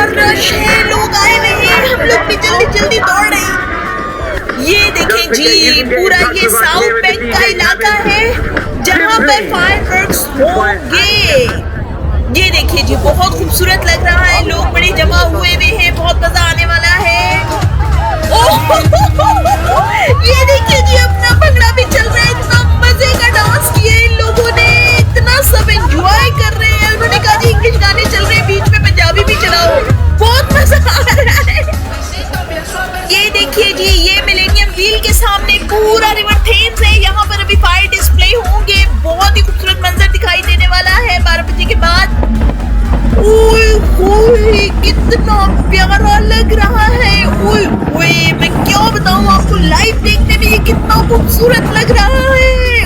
Rush है, लोग आए हुए हैं, हम लोग भी जल्दी जल्दी दौड़ रहे हैं। ये देखें जी, पूरा ये साउथ बैंक का इलाका है जहाँ पर फायरवर्क्स होंगे। ये देखिए जी, बहुत खूबसूरत लग रहा है, लोग बड़े जमा हुए हैं, बहुत मजा आने वाला है। ओह ये देखिए जी, अपना भंगड़ा भी चल रहा है, इतना मजे का डांस किया इन लोगों ने, इतना सब एंजॉय कर रहे हैं। उन्होंने कहा जी इंग्लिश गाने चल रहे हैं, बीच में पंजाबी भी चलाओ, बहुत मजा आ रहा है। ये देखिए जी, ये मिलेनियम व्हील के सामने पूरा रिवर थेम्स है, यहाँ पर अभी फायर डिस्प्ले होंगे, बहुत ही खूबसूरत मंजर दिखाई देने वाला है 12 बजे के बाद। ओए कितना प्यारा लग रहा है, ओए मैं क्या बताऊं आपको, लाइव देखने में ये कितना खूबसूरत लग रहा है।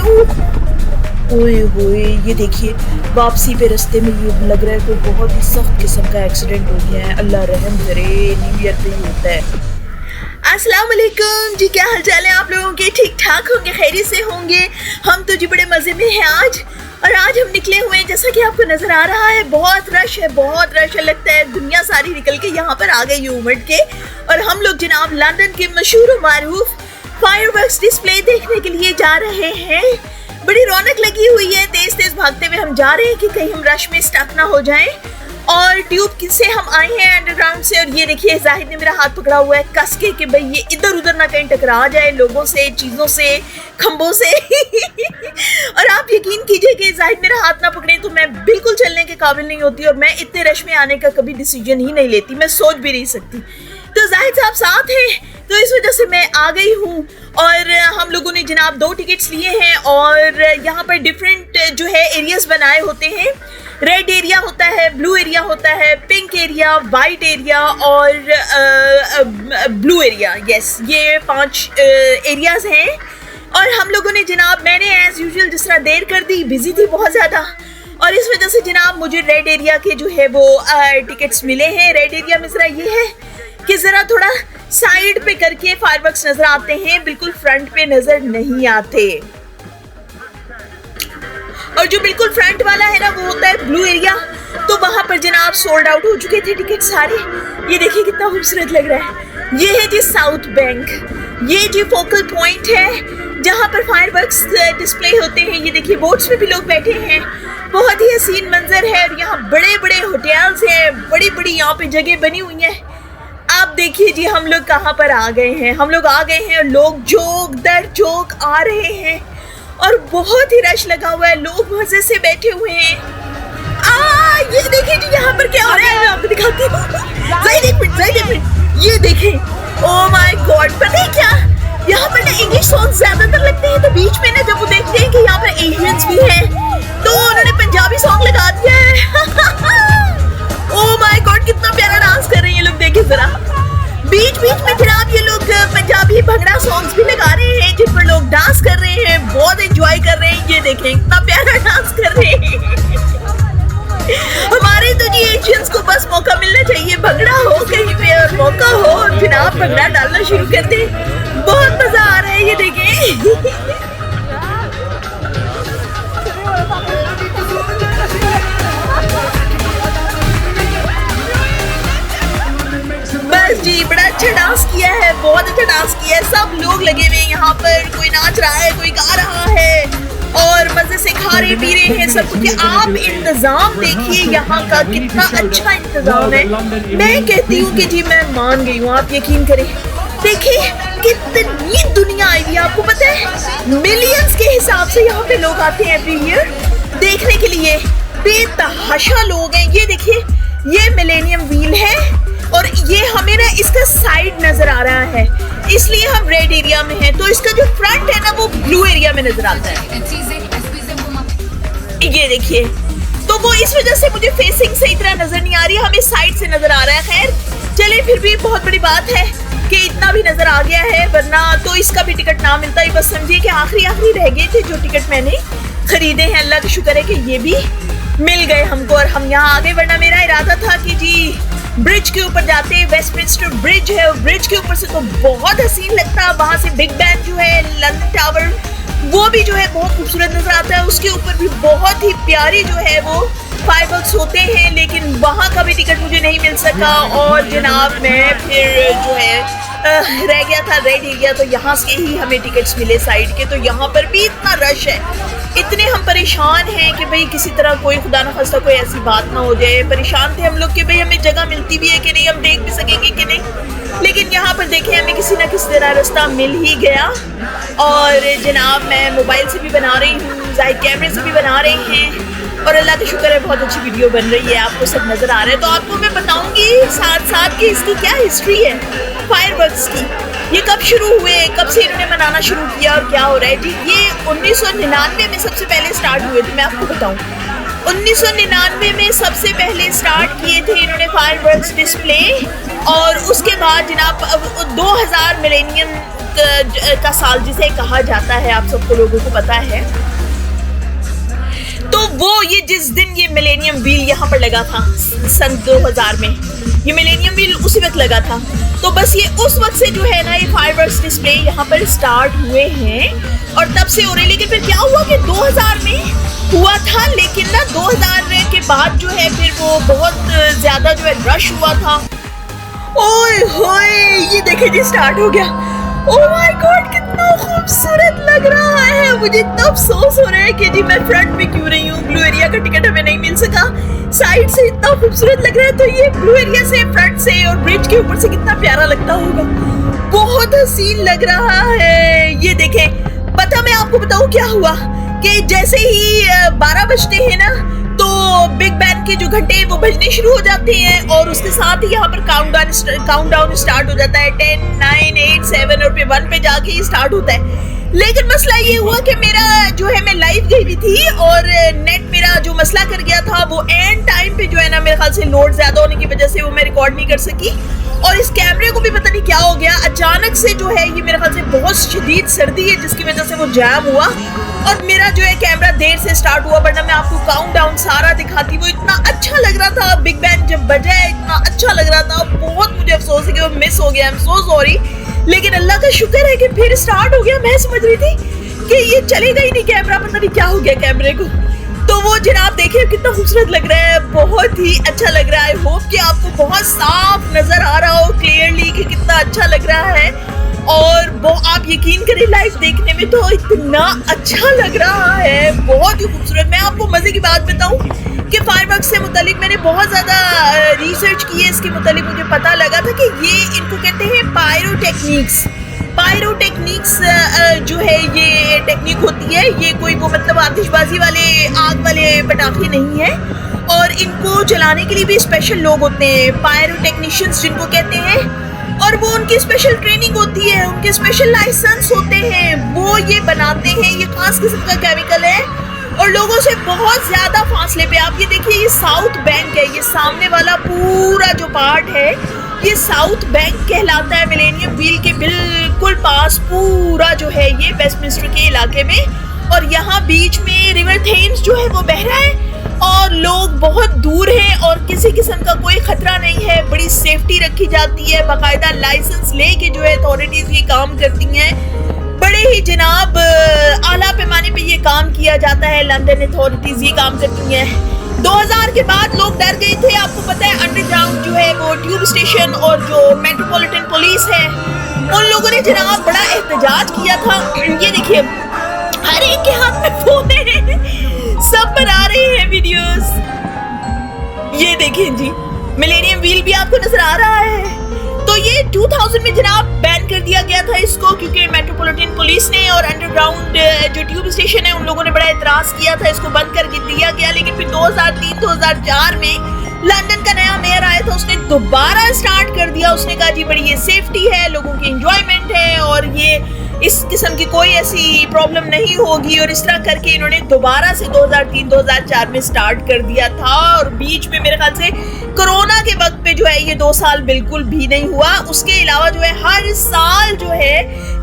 ओए ये देखिए, वापसी पे रास्ते में ये लग रहा है कोई बहुत ही सख्त किस्म का एक्सीडेंट हो गया है, अल्लाह रहम करे, न्यू ईयर पे ही होता है। अस्सलाम वालेकुम जी, क्या हाल चाल है आप लोगों के? ठीक ठाक होंगे, खैरियत से होंगे। हम तो जी बड़े मजे में हैं आज, और आज हम निकले हुए हैं, जैसा कि आपको नजर आ रहा है, बहुत रश है, बहुत रश है, लगता है दुनिया सारी निकल के यहाँ पर आ गई उमड़ के। और हम लोग जनाब लंदन के मशहूर और मारूफ फायरवर्क्स डिस्प्ले देखने के लिए जा रहे हैं। बड़ी रौनक लगी हुई है, तेज तेज भागते हुए हम जा रहे हैं कि कहीं हम रश में स्टक ना हो जाएं। और ट्यूब से हम आए हैं अंडरग्राउंड से, और ये देखिए जाहिद ने मेरा हाथ पकड़ा हुआ है कस के कि भाई ये इधर उधर ना कहीं टकरा जाए लोगों से, चीजों से, खंभों से। और आप यकीन कीजिए कि जाहिद मेरा हाथ ना पकड़े तो मैं बिल्कुल चलने के काबिल नहीं होती, और मैं इतने रश में आने का कभी डिसीजन ही नहीं लेती, मैं सोच भी नहीं सकती। तो जाहिद साहब साथ हैं, तो इस वजह से मैं आ गई हूँ। और हम लोगों ने जनाब 2 टिकट्स लिए हैं, और यहाँ पर डिफरेंट जो है एरियाज बनाए होते हैं। रेड एरिया होता है, ब्लू एरिया होता है, पिंक एरिया, वाइट एरिया और ब्लू एरिया। यस, ये 5 एरियाज हैं। और हम लोगों ने जनाब, मैंने एज यूजुअल जिस तरह देर कर दी, बिजी थी बहुत ज़्यादा, और इस वजह से जनाब मुझे रेड एरिया के जो है वो टिकट्स मिले हैं। रेड एरिया में ज़रा ये है कि ज़रा थोड़ा साइड पे करके फायरवर्क्स नज़र आते हैं, बिल्कुल फ्रंट पे नज़र नहीं आते। और जो बिल्कुल फ्रंट वाला है ना, वो होता है ब्लू एरिया, तो वहाँ पर जनाब सोल्ड आउट हो चुके थे टिकट सारे। ये देखिए कितना खूबसूरत लग रहा है। ये है जी साउथ बैंक, ये जी फोकल पॉइंट है जहाँ पर फायरवर्क्स डिस्प्ले होते हैं। ये देखिए बोट्स में भी लोग बैठे हैं, बहुत ही हसीन मंजर है, और यहाँ बड़े बड़े होटल्स हैं, बड़ी बड़ी यहाँ पे जगह बनी हुई है। आप देखिए जी, हम लोग कहाँ पर आ गए हैं, हम लोग आ गए हैं, और लोग जोक दर जोक आ रहे हैं, और बहुत ही रश लगा हुआ है, लोग मजे से बैठे हुए हैं। ये देखिए जी, यहाँ पर क्या हो रहा है, मैं आपको दिखाती हूँ। एक मिनट, ये देखें, ओह माय गॉड, पता है क्या, यहाँ पर ना इंग्लिश सॉन्ग ज्यादातर लगते हैं, तो बीच में ना जब वो देखते हैं कि यहाँ पर एशियंस भी हैं, तो उन्होंने पंजाबी सॉन्ग लगा दिया है। ओह माय गॉड, कितना प्यारा डांस कर रहे हैं ये लोग, देखिए जरा। बीच बीच में जनाब ये लोग पंजाबी भंगड़ा सॉन्ग्स भी लगा रहे हैं, जिन पर लोग डांस कर रहे हैं, बहुत एंजॉय कर रहे हैं। ये देखें इतना प्यारा डांस कर रहे हैं। हमारे तो जी एशियंस को बस मौका मिलना चाहिए, भंगड़ा हो कहीं पे और मौका हो, और जनाब भंगड़ा डालना शुरू कर दे, बहुत मजा आ रहा है। ये देखें बस जी, बड़ा अच्छा डांस किया है, बहुत अच्छा डांस किया है, सब लोग लगे हुए हैं यहाँ पर, कोई नाच रहा है, कोई गा रहा है, और मजे से खा रहे पी रहे हैं सब कुछ। आप इंतजाम देखिए यहाँ का, कितना अच्छा इंतजाम है। मैं कहती हूँ कि जी मैं मान गई हूँ, आप यकीन करें। देखिए कितनी दुनिया आई हुई है, आपको पता है मिलियंस के हिसाब से यहाँ पे लोग आते हैं एवरी ईयर देखने के लिए, बेतहाशा लोग हैं। ये देखिए, ये मिलेनियम व्हील है, और ये हमें ना इसका साइड नजर आ रहा है, इसलिए हम रेड एरिया में हैं, तो इसका जो फ्रंट है ना वो ब्लू एरिया में नजर आता है। ये देखिए, तो वो इस वजह से मुझे फेसिंग सही तरह नजर नहीं आ रही है, हमें साइड से नजर आ रहा है। खैर चले, फिर भी बहुत बड़ी बात है कि इतना भी नजर आ गया है, वरना तो इसका भी टिकट ना मिलता ही। बस समझिए कि आखिरी रह गए थे जो टिकट मैंने खरीदे हैं, अल्लाह का शुक्र है कि ये भी मिल गए हमको, और हम यहाँ आ गए। वरना मेरा इरादा था कि जी ब्रिज के ऊपर जाते, वेस्टमिंस्टर ब्रिज है, और ब्रिज के ऊपर से तो बहुत हसीन लगता है, वहां से बिग बैन जो है, लंदन टावर, वो भी जो है बहुत खूबसूरत नजर आता है। उसके ऊपर भी बहुत ही प्यारी जो है वो फायरवर्क्स होते हैं, लेकिन वहाँ का भी टिकट मुझे नहीं मिल सका और जनाब मैं फिर जो है रह गया था रेड एरिया, तो यहाँ से ही हमें टिकट्स मिले साइड के। तो यहाँ पर भी इतना रश है, इतने हम परेशान हैं कि भाई किसी तरह कोई खुदा न खास्ता कोई ऐसी बात ना हो जाए। परेशान थे हम लोग कि भाई हमें जगह मिलती भी है कि नहीं, हम देख भी सकेंगे कि नहीं। लेकिन यहाँ पर देखें हमें किसी ना किसी तरह रास्ता मिल ही गया। और जनाब मैं मोबाइल से भी बना रही हूँ, जाहिर कैमरे से भी बना रहे हैं और अल्लाह का शुक्र है बहुत अच्छी वीडियो बन रही है, आपको सब नज़र आ रहा है। तो आपको मैं बताऊंगी साथ साथ कि इसकी क्या हिस्ट्री है फायरवर्क्स की, ये कब शुरू हुए, कब से इन्होंने मनाना शुरू किया और क्या हो रहा है जी। ये 1999 में सबसे पहले स्टार्ट हुए थे। मैं आपको बताऊं 1999 में सबसे पहले स्टार्ट किए थे इन्होंने फायरवर्क्स डिस्प्ले, और उसके बाद जनाब 2000 मिलेनियम का साल जिसे कहा जाता है, आप सबको लोगों को पता है। तो वो ये जिस दिन ये मिलेनियम व्हील यहाँ पर लगा था सन 2000 में, ये मिलेनियम व्हील उसी वक्त लगा था। तो बस ये उस वक्त से जो है ना ये फायरवर्क्स डिस्प्ले यहाँ पर स्टार्ट हुए हैं और तब से हो रहे। लेकिन फिर क्या हुआ कि 2000 में हुआ था, लेकिन ना 2000 के बाद जो है फिर वो बहुत ज्यादा जो है रश हुआ था। ओए होए ये देखे जी स्टार्ट हो गया। ओह माय गॉड कितना खूबसूरत लग रहा है। मुझे इतना अफसोस हो रहा है कि जी मैं फ्रंट में क्यों नहीं हूँ, ब्लू एरिया का टिकट हमें नहीं मिल सका। साइड से इतना खूबसूरत लग रहा है, तो ये ब्लू एरिया से फ्रंट से और ब्रिज के ऊपर से कितना प्यारा लगता होगा, बहुत हसीन लग रहा है। ये देखें, पता मैं आपको बताऊं क्या हुआ कि जैसे ही 12 बजते हैं ना तो बिग बैन के जो घंटे हैं वो बजने शुरू हो जाते हैं और उसके साथ ही यहाँ पर काउंटडाउन स्टार्ट हो जाता है। 10, 9, 8, 7 और फिर 1 पे जाके ही स्टार्ट होता है। लेकिन मसला ये हुआ कि मेरा जो है मैं लाइव गई हुई थी और नेट मेरा जो मसला कर गया था वो एंड टाइम पे जो है ना मेरे ख्याल से लोड ज्यादा होने की वजह से वो मैं रिकॉर्ड नहीं कर सकी। और इस कैमरे को भी पता नहीं क्या हो गया, अचानक से जो है ये मेरे ख्याल से बहुत शदीद सर्दी है जिसकी वजह से वो जैम हुआ और मेरा जो है कैमरा देर से स्टार्ट हुआ, वरना मैं आपको काउंटडाउन सारा दिखाती। वो इतना अच्छा लग रहा था, बिग बैन जब बजा है इतना अच्छा लग रहा था। बहुत मुझे अफसोस है कि वो मिस हो गया, आई एम सो सॉरी। लेकिन अल्लाह का शुक्र है कि फिर स्टार्ट हो गया। मैं समझ रही थी कि ये चलेगा ही नहीं कैमरा, पता नहीं क्या हो गया कैमरे को। तो वो जनाब देखिए कितना खूबसूरत लग रहा है, बहुत ही अच्छा लग रहा है। होप कि आपको बहुत साफ नजर आ रहा हो क्लियरली कि कितना अच्छा लग रहा है। और वो आप यकीन करें लाइव देखने में तो इतना अच्छा लग रहा है, बहुत ही खूबसूरत। मैं आपको मजे की बात बताऊं कि फायरवर्क्स से मुतालिक मैंने बहुत ज़्यादा रिसर्च की है। इसके मुतालिक मुझे पता लगा था कि ये इनको कहते हैं पायरोटेक्निक्स। पायरोटेक्निक्स जो है ये टेक्निक होती है, ये कोई वो मतलब आतिशबाजी वाले आग वाले पटाखे नहीं है और इनको चलाने के लिए भी स्पेशल लोग होते हैं, पायरोटेक्निशियंस जिनको कहते हैं। और वो उनकी स्पेशल ट्रेनिंग होती है, उनके स्पेशल लाइसेंस होते हैं, वो ये बनाते हैं। ये खास किस्म का केमिकल है और लोगों से बहुत ज्यादा फासले पे। आप ये देखिए ये साउथ बैंक है, ये सामने वाला पूरा जो पार्ट है ये साउथ बैंक कहलाता है। मिलेनियम व्हील के बिल्कुल पास पूरा जो है ये वेस्टमिंस्टर के इलाके में, और यहाँ बीच में रिवर थेम्स जो है वो बह रहा है और लोग बहुत दूर हैं और किसी किस्म का कोई खतरा नहीं है। बड़ी सेफ्टी रखी जाती है, बाकायदा लाइसेंस लेके जो है अथॉरिटीज ये काम करती हैं। बड़े ही जनाब आला पैमाने पे ये काम किया जाता है, लंदन अथॉरिटीज ये काम करती हैं। 2000 के बाद लोग डर गए थे, आपको पता है अंडरग्राउंड जो है वो ट्यूब स्टेशन और जो मेट्रोपॉलिटन पुलिस है उन लोगों ने जनाब बड़ा एहतजाज किया था। ये देखिए हर एक के हाथ में फोन है, सब बना रहे हैं वीडियोस। ये देखें जी मिलेनियम व्हील भी आपको नजर आ रहा है। तो ये 2000 में जनाब बैन कर दिया गया था इसको, क्योंकि मेट्रोपॉलिटन पुलिस ने और अंडरग्राउंड जो ट्यूब स्टेशन है उन लोगों ने बड़ा एतराज किया था, इसको बंद कर दिया गया। लेकिन फिर 2003-2004 में लंदन का नया मेयर आया था, उसने दोबारा स्टार्ट कर दिया। उसने कहा जी बड़ी ये सेफ्टी है, लोगों की एंजॉयमेंट है और ये इस किस्म की कोई ऐसी प्रॉब्लम नहीं होगी, और इस तरह करके इन्होंने दोबारा से 2003-2004 में स्टार्ट कर दिया था। और बीच में मेरे ख्याल से कोरोना के वक्त पे जो है ये 2 साल बिल्कुल भी नहीं हुआ। उसके अलावा जो है हर साल जो है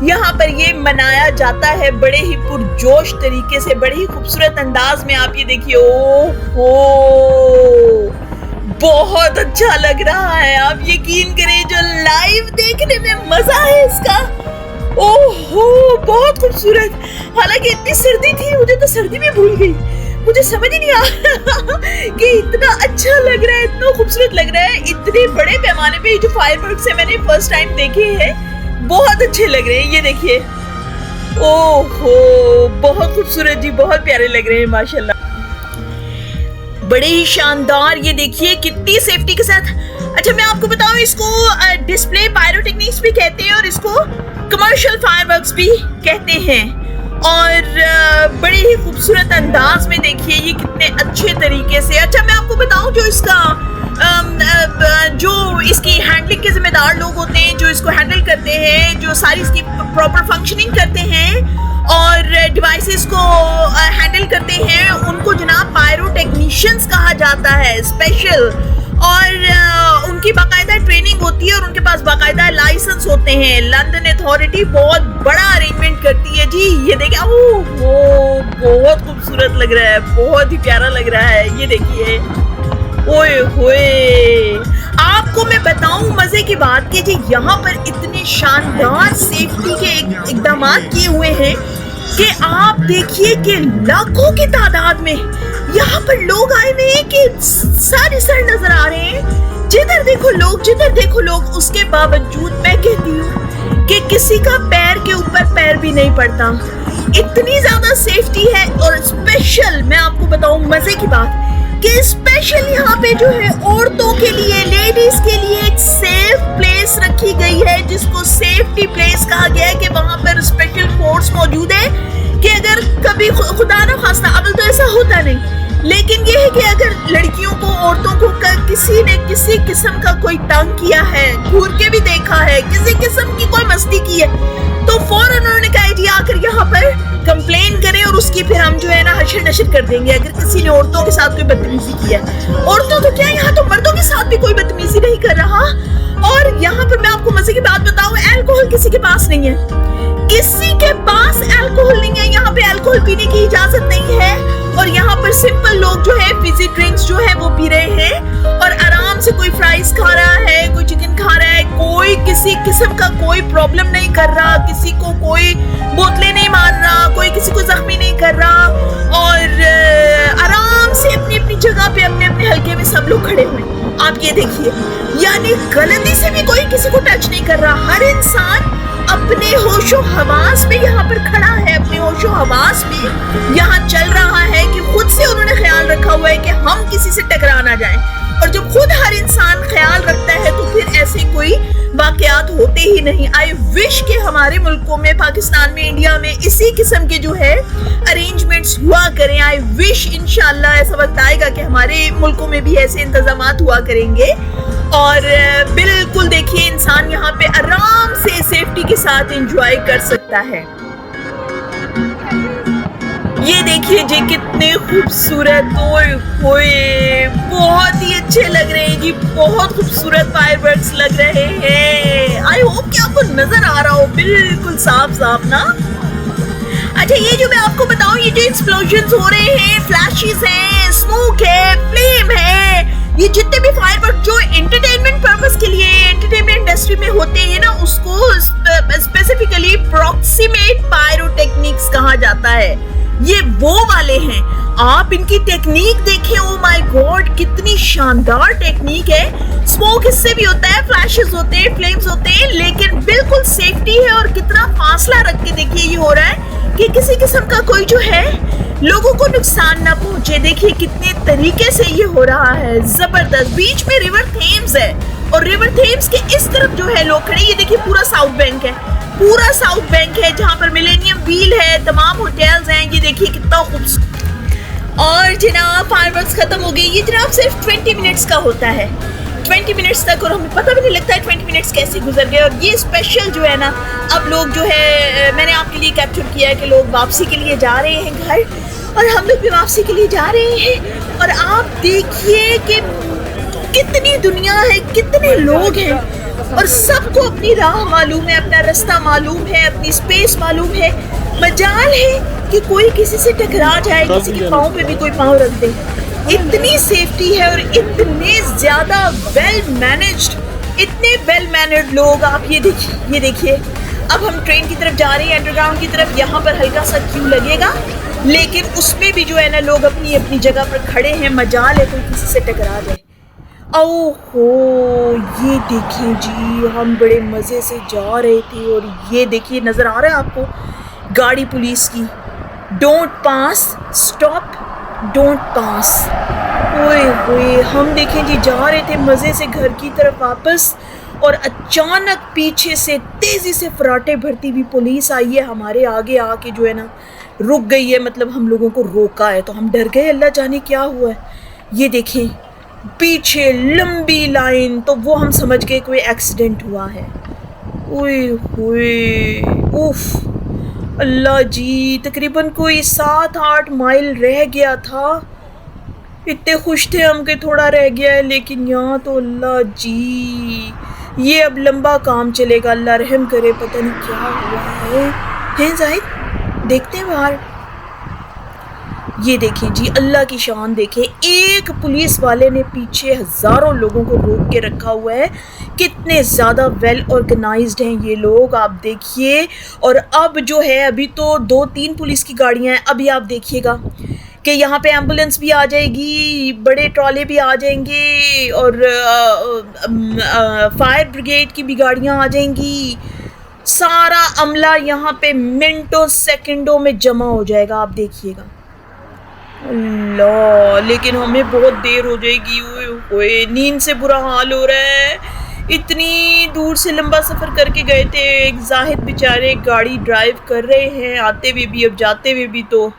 यहाँ पर ये मनाया जाता है बड़े ही पुरजोश तरीके से, बड़े ही खूबसूरत अंदाज में। आप ये देखिए, ओहो बहुत अच्छा लग रहा है। आप यकीन करें जो लाइव देखने में मजा है इसका ओहो बहुत खूबसूरत। हालांकि इतनी सर्दी थी, मुझे तो सर्दी भी भूल गई। मुझे समझ ही नहीं आया कि इतना अच्छा लग रहा है, इतना खूबसूरत लग रहा है। इतने बड़े पैमाने पे जो फायरवर्क्स है मैंने फर्स्ट टाइम देखे हैं, बहुत अच्छे लग रहे हैं। ये देखिए, ओहो बहुत खूबसूरत जी, बहुत प्यारे लग रहे हैं माशाल्लाह, बड़े ही शानदार। ये देखिए कितनी सेफ्टी के साथ। अच्छा मैं आपको बताऊं, इसको डिस्प्ले पायरोटेक्निक्स भी कहते हैं और इसको कमर्शियल फायरवर्क्स भी कहते हैं। और बड़े ही खूबसूरत अंदाज में देखिए ये कितने अच्छे तरीके से। अच्छा मैं आपको बताऊं, जो इसका जो इसकी हैंडलिंग के जिम्मेदार लोग होते हैं, जो इसको हैंडल करते हैं, जो सारी इसकी प्रॉपर फंक्शनिंग करते हैं और डिवाइसेस को हैंडल करते हैं, उनको जनाब पायरोटेक्नीशियंस कहा जाता है, स्पेशल। और उनकी बाकायदा ट्रेनिंग होती है और उनके पास बाकायदा लाइसेंस होते हैं। लंदन अथॉरिटी बहुत बड़ा अरेंजमेंट करती है जी। ये देखिए, ओह बहुत खूबसूरत लग रहा है, बहुत ही प्यारा लग रहा है। ये देखिए, ओए होए, आपको मैं बताऊं मजे की बात कि जी यहाँ पर इतने शानदार सेफ्टी के इकदाम किए हुए हैं कि आप देखिए कि लाखों की तादाद में यहाँ पर लोग आए हुए हैं कि सारे सर नजर आ रहे हैं। जिधर देखो लोग, जिधर देखो लोग। उसके बावजूद मैं कहती हूँ कि किसी का पैर के ऊपर पैर भी नहीं पड़ता, इतनी ज्यादा सेफ्टी है। और स्पेशल मैं आपको बताऊं मजे की बात कि स्पेशल यहाँ पे जो है औरतों के लिए, लेडीज के लिए एक सेफ प्लेस रखी गई है, जिसको सेफ्टी प्लेस कहा गया है। कि वहाँ पर स्पेशल फोर्स मौजूद है कि अगर कभी खुदा ना खास्ता, अब तो ऐसा होता नहीं, लेकिन ये है कि अगर लड़कियों को, औरतों को किसी ने किसी किस्म का कोई तंग किया है, घूर के भी देखा है, किसी किस्म की कोई मस्ती की है, तो फौरन उन्होंने कहा जी आकर यहाँ पर कंप्लेन करें और उसकी फिर हम जो है ना हशर नशर कर देंगे। अगर किसी ने औरतों के साथ कोई बदतमीजी की है, औरतों तो क्या, यहाँ तो मर्दों के साथ भी कोई बदतमीजी नहीं कर रहा। और यहाँ पर मैं आपको मजे की बात बताऊं, अल्कोहल किसी के पास नहीं है, किसी के पास अल्कोहल नहीं है। यहाँ पे अल्कोहल पीने की इजाजत नहीं है। और यहाँ पर सिंपल लोग जो है फिजी ड्रिंक्स जो है वो पी रहे हैं और आराम से कोई फ्राइज खा रहा है, कोई चिकन खा रहा है, कोई किसी किस्म का कोई प्रॉब्लम नहीं कर रहा, किसी को कोई बोतलें नहीं मार रहा, कोई किसी को जख्मी नहीं कर रहा। और आराम से अपनी अपनी जगह पे अपने अपने हल्के में सब लोग खड़े हुए। आप ये देखिए, यानी गलती से भी कोई किसी को टच नहीं कर रहा। हर इंसान अपने होशो हवास में यहाँ पर खड़ा है, अपने होशो हवास में यहाँ चल रहा है कि खुद से उन्होंने ख्याल रखा हुआ है कि हम किसी से टकरा ना जाएं। और जब खुद हर इंसान ख्याल रखता है तो फिर ऐसे कोई वाकयात होते ही नहीं। आई विश के हमारे मुल्कों में, पाकिस्तान में, इंडिया में इसी किस्म के जो है अरेंजमेंट्स हुआ करें। आई विश इंशाल्लाह ऐसा वक्त आएगा कि हमारे मुल्कों में भी ऐसे इंतजामात हुआ करेंगे। और बिल्कुल देखिए, इंसान यहाँ पे आराम से सेफ्टी के साथ एंजॉय कर सकता है। ये देखिए जी कितने खूबसूरत, ओए बहुत ही अच्छे लग रहे हैं जी, बहुत खूबसूरत फायरवर्क्स लग रहे हैं। आई होप कि आपको नजर आ रहा हो बिल्कुल साफ साफ ना। अच्छा ये जो मैं आपको बताऊं, ये जो एक्सप्लोजन्स हो रहे हैं, फ्लैशेस हैं, स्मोक है, फ्लेम है, ये जितने भी फायरवर्क जो एंटरटेनमेंट पर्पस के लिए एंटरटेनमेंट इंडस्ट्री में होते हैं ना, उसको स्पेसिफिकली प्रॉक्सिमेट पायरोटेक्निक्स कहा जाता है। ये वो वाले हैं। आप इनकी टेक्निक देखें, ओ माय गॉड कितनी शानदार टेक्निक है। स्मोक इससे भी होता है, फ्लैशेस होते हैं, फ्लेम्स होते हैं, लेकिन बिल्कुल सेफ्टी है। और कितना फासला रख के देखिए ये हो रहा है कि किसी किस्म का कोई जो है लोगों को नुकसान ना पहुंचे। देखिए कितने तरीके से ये हो रहा है, जबरदस्त। बीच में रिवर थेम्स है और रिवर थेम्स के इस तरफ जो है लोग खड़े। ये देखिए पूरा साउथ बैंक है, पूरा साउथ बैंक है जहाँ पर मिलेनियम व्हील है, तमाम होटल्स हैं। ये देखिए कितना खूबसूरत। और जनाब फायरवर्क्स खत्म हो गई। ये जनाब सिर्फ 20 मिनट्स का होता है, 20 मिनट्स तक, और हमें पता भी नहीं लगता है 20 मिनट्स कैसे गुजर गए। और ये स्पेशल जो है ना, अब लोग जो है मैंने आपके लिए कैप्चर किया है कि लोग वापसी के लिए जा रहे हैं घर, और हम लोग भी वापसी के लिए जा रहे हैं। और आप देखिए कि कितनी दुनिया है, कितने लोग हैं, और सबको अपनी राह मालूम है, अपना रास्ता मालूम है, अपनी स्पेस मालूम है। मजाल है कि कोई किसी से टकरा जाए, किसी के पाँव पे भी कोई पाँव रख दे। इतनी सेफ्टी है और इतने ज्यादा वेल मैनेज्ड, इतने वेल मैनर्ड लोग। आप ये देखिए अब हम ट्रेन की तरफ जा रहे हैं, अंडरग्राउंड की तरफ। यहाँ पर हल्का सा क्यू लगेगा, लेकिन उसमें भी जो है ना लोग अपनी अपनी जगह पर खड़े हैं। मजाल है कोई किसी से टकरा जाए। ओहो, ये देखिए जी, हम बड़े मज़े से जा रहे थे और ये देखिए, नज़र आ रहा है आपको गाड़ी पुलिस की, डोंट पास, स्टॉप, डोंट पास। ओए होए, हम देखें जी जा रहे थे मज़े से घर की तरफ वापस, और अचानक पीछे से तेज़ी से फराटे भरती हुई पुलिस आई है, हमारे आगे आके जो है ना रुक गई है, मतलब हम लोगों को रोका है। तो हम डर गए, अल्लाह जाने क्या हुआ है। ये देखें पीछे लंबी लाइन, तो वो हम समझ गए कोई एक्सीडेंट हुआ है। ओए होए, उफ अल्लाह जी, तकरीबन कोई 7-8 माइल रह गया था। इतने खुश थे हम कि थोड़ा रह गया है, लेकिन यहाँ तो अल्लाह जी, ये अब लंबा काम चलेगा। अल्लाह रहम करे, पता नहीं क्या हुआ है। हैं जाहिद, देखते हैं बाहर। ये देखें जी, अल्लाह की शान देखें, एक पुलिस वाले ने पीछे हज़ारों लोगों को रोक के रखा हुआ है। कितने ज़्यादा वेल ऑर्गेनाइज्ड हैं ये लोग, आप देखिए। और अब जो है, अभी तो 2-3 पुलिस की गाड़ियाँ हैं, अभी आप देखिएगा कि यहाँ पे एम्बुलेंस भी आ जाएगी, बड़े ट्रॉले भी आ जाएंगे, और फायर ब्रिगेड की भी गाड़ियाँ आ जाएंगी। सारा अमला यहाँ पे मिनटों सेकंडों में जमा हो जाएगा, आप देखिएगा। अल्लाह, लेकिन हमें बहुत देर हो जाएगी। ओए, नींद से बुरा हाल हो रहा है। इतनी दूर से लंबा सफ़र करके गए थे। एक जाहिद बेचारे गाड़ी ड्राइव कर रहे हैं, आते हुए भी, अब जाते हुए भी। तो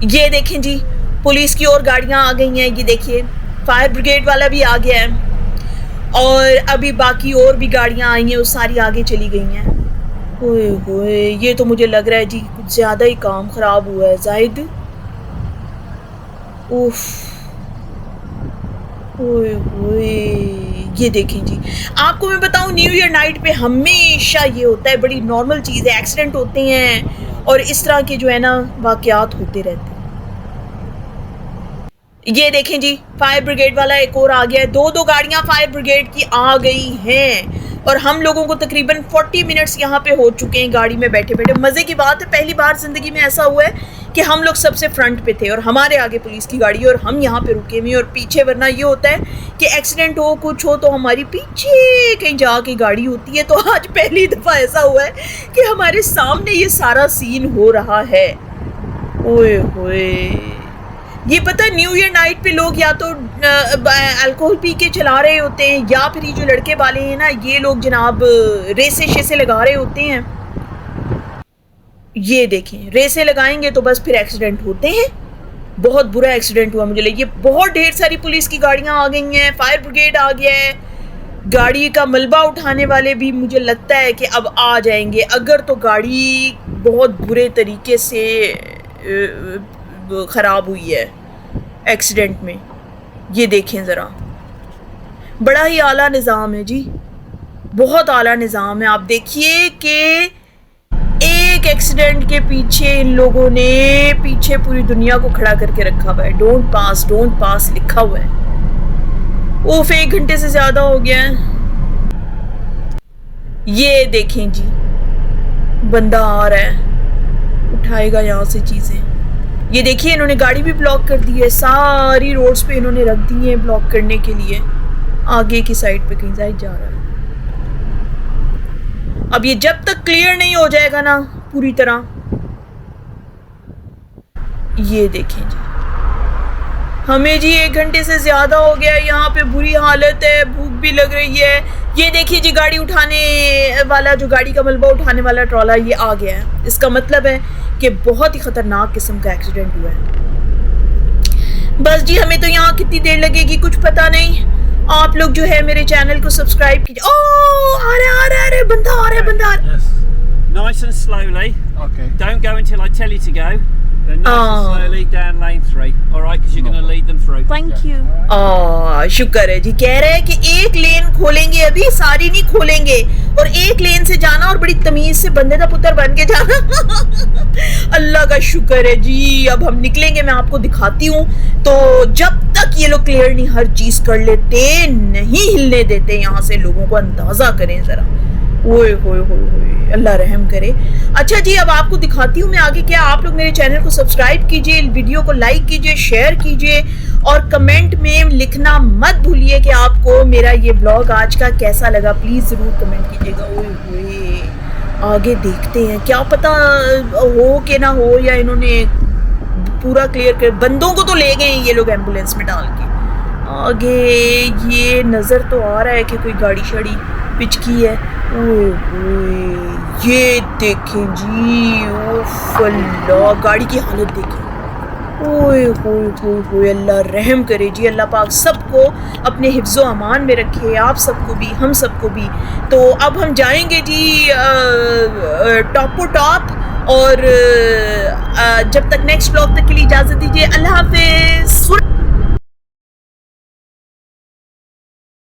ये देखें जी, पुलिस की और गाड़ियां आ गई हैं। ये देखिए, फायर ब्रिगेड वाला भी आ गया है, और अभी बाकी और भी गाड़ियां आई हैं, वो सारी आगे चली गई हैं। ओए होए, ये तो मुझे लग रहा है जी कुछ ज़्यादा ही काम ख़राब हुआ है जाहिद। उफ, ओए होए, ये देखें जी, आपको मैं बताऊं, न्यू ईयर नाइट पे हमेशा ये होता है, बड़ी नॉर्मल चीज़ है, एक्सीडेंट होते हैं और इस तरह के जो है ना वाक़यात होते रहते हैं। ये देखें जी, फायर ब्रिगेड वाला एक और आ गया है। 2-2 गाड़ियां फायर ब्रिगेड की आ गई हैं, और हम लोगों को तकरीबन 40 मिनट्स यहाँ पे हो चुके हैं गाड़ी में बैठे बैठे। मज़े की बात है, पहली बार ज़िंदगी में ऐसा हुआ है कि हम लोग सबसे फ्रंट पे थे और हमारे आगे पुलिस की गाड़ी, और हम यहाँ पे रुके हुए और पीछे, वरना ये होता है कि एक्सीडेंट हो, कुछ हो, तो हमारी पीछे कहीं जाके गाड़ी होती है। तो आज पहली दफ़ा ऐसा हुआ है कि हमारे सामने ये सारा सीन हो रहा है। ओए होए, ये पता है, न्यू ईयर नाइट पे लोग या तो अल्कोहल पी के चला रहे होते हैं, या फिर ये जो लड़के वाले हैं ना, ये लोग जनाब रेसे शेसे लगा रहे होते हैं। ये देखें, रेसे लगाएंगे तो बस फिर एक्सीडेंट होते हैं। बहुत बुरा एक्सीडेंट हुआ मुझे लगे। बहुत ढेर सारी पुलिस की गाड़ियां आ गई हैं, फायर ब्रिगेड आ गया है, गाड़ी का मलबा उठाने वाले भी मुझे लगता है कि अब आ जाएंगे, अगर तो गाड़ी बहुत बुरे तरीके से ख़राब हुई है एक्सीडेंट में। ये देखें ज़रा, बड़ा ही आला निज़ाम है जी, बहुत आला निज़ाम है। आप देखिए कि एक एक्सीडेंट के पीछे इन लोगों ने पीछे पूरी दुनिया को खड़ा करके रखा हुआ है। डोंट पास लिखा हुआ है। उफ, 1 घंटे से ज़्यादा हो गया है। ये देखें जी, बंदा आ रहा है, उठाएगा यहाँ से चीज़ें। ये देखिए, इन्होंने गाड़ी भी ब्लॉक कर दी है, सारी रोड्स पे इन्होंने रख दी है ब्लॉक करने के लिए। आगे की साइड पे कहीं जाहिद जा रहा है। अब ये जब तक क्लियर नहीं हो जाएगा ना पूरी तरह। ये देखें जी, हमें जी 1 घंटे से ज़्यादा हो गया, यहाँ पे बुरी हालत है, भूख भी लग रही है। ये देखिए जी, गाड़ी उठाने वाला, जो गाड़ी का मलबा उठाने वाला ट्रॉला, ये आ गया है। इसका मतलब है कि बहुत ही ख़तरनाक किस्म का एक्सीडेंट हुआ है। बस जी, हमें तो यहाँ कितनी देर लगेगी कुछ पता नहीं। आप लोग जो है मेरे चैनल को सब्सक्राइब कीजिए। ओह, आ रहा है, बंदा आ रहा है। Yes. Nice and slowly. Okay. Don't go until I tell you to go. Then nice and slowly down lane 3. All right, because you're going to lead them through. Thank you. शुक्र है जी। कह रहे हैं कि एक लेन खोलेंगे, अभी सारी नहीं खोलेंगे, और एक लेन से जाना और बड़ी तमीज से बंदे का पुत्र बन के जाना। अल्लाह का शुक्र है जी। अब हम निकलेंगे, मैं आपको दिखाती हूँ। तो जब तक ये लोग क्लियर नहीं हर चीज कर लेते, नहीं हिलने देते यहाँ से, लोगों को अंदाजा करें जरा। ओए होए होए होए, अल्लाह रहम करे। अच्छा जी, अब आपको दिखाती हूँ मैं आगे क्या। आप लोग मेरे चैनल को सब्सक्राइब कीजिए, वीडियो को लाइक कीजिए, शेयर कीजिए और कमेंट में लिखना मत भूलिए कि आपको मेरा ये ब्लॉग आज का कैसा लगा। प्लीज़ ज़रूर कमेंट कीजिएगा। ओए होए, आगे देखते हैं, क्या पता हो कि ना हो, या इन्होंने पूरा क्लियर कर। बंदों को तो ले गए हैं ये लोग एम्बुलेंस में डाल के। आगे ये नज़र तो आ रहा है कि कोई गाड़ी शाड़ी पिचकी है। ओए ओए, ये देखें जी, ओफ अल्लाह, गाड़ी की हालत देखें। ओए होए होए होए, अल्लाह रहम करे जी। अल्लाह पाक सबको अपने हिफ्ज़ो अमान में रखे, आप सबको भी, हम सबको भी। तो अब हम जाएंगे जी टॉपो टॉप, और जब तक नेक्स्ट ब्लॉग तक के लिए इजाज़त दीजिए। अल्लाह हाफिज़।